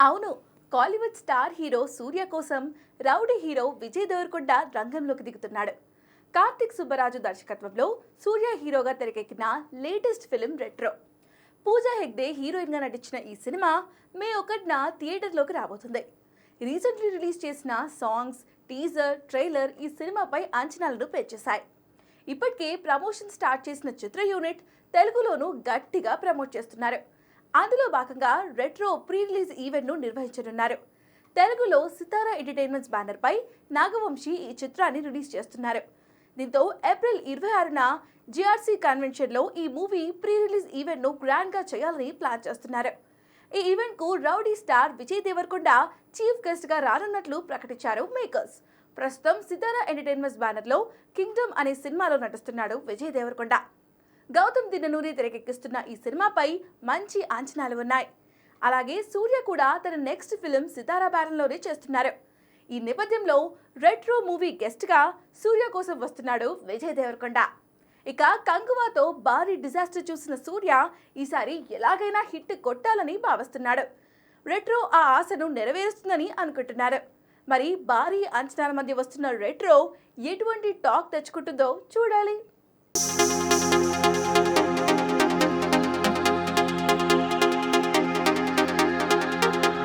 అవును. Kollywood star hero సూర్య కోసం rowdy hero Vijay Devarakonda రంగంలోకి దిగుతున్నాడు. కార్తిక్ సుబ్బరాజు దర్శకత్వంలో సూర్య హీరోగా తెరకెక్కిన latest film retro. Pooja Hegde హీరోయిన్గా నటించిన ఈ సినిమా మే 1న థియేటర్లోకి రాబోతుంది. రీసెంట్లీ రిలీజ్ చేసిన సాంగ్స్, టీజర్, ట్రైలర్ ఈ సినిమాపై అంచనాలను పెంచేశాయి. ఇప్పటికే ప్రమోషన్ స్టార్ట్ చేసిన చిత్ర యూనిట్ తెలుగులోనూ గట్టిగా ప్రమోట్ చేస్తున్నారు. అందులో భాగంగా రెట్రో ప్రీ రిలీజ్ ఈవెంట్ను నిర్వహించనున్నారు. తెలుగులో సితారా ఎంటర్టైన్మెంట్స్ బ్యానర్పై నాగవంశీ ఈ చిత్రాన్ని రిలీజ్ చేస్తున్నారు. దీంతో ఏప్రిల్ 26న జిఆర్సీ కన్వెన్షన్లో ఈ మూవీ ప్రీ రిలీజ్ ఈవెంట్ను గ్రాండ్గా చేయాలని ప్లాన్ చేస్తున్నారు. ఈ ఈవెంట్కు rowdy star Vijay Deverakonda chief గెస్ట్గా రానున్నట్లు ప్రకటించారు మేకర్స్. ప్రస్తుతం సితారా ఎంటర్టైన్మెంట్స్ బ్యానర్లో కింగ్డమ్ అనే సినిమాలో నటిస్తున్నాడు విజయ్ దేవరకొండ. గౌతమ్ దిన్ననూరి తెరకెక్కిస్తున్న ఈ సినిమాపై మంచి అంచనాలు ఉన్నాయి. అలాగే సూర్య కూడా తన నెక్స్ట్ ఫిలిం సితారా బ్యానర్లోనే చేస్తున్నారు. ఈ నేపథ్యంలో రెట్రో మూవీ గెస్ట్గా సూర్య కోసం వస్తున్నాడు విజయ్ దేవరకొండ. ఇక కంగువాతో భారీ డిజాస్టర్ చూసిన సూర్య ఈసారి ఎలాగైనా హిట్ కొట్టాలని భావిస్తున్నాడు. రెట్రో ఆ ఆశను నెరవేరుస్తుందని అనుకుంటున్నారు. మరి భారీ అంచనాల మధ్య వస్తున్న రెట్రో ఎటువంటి టాక్ తెచ్చుకుంటుందో చూడాలి.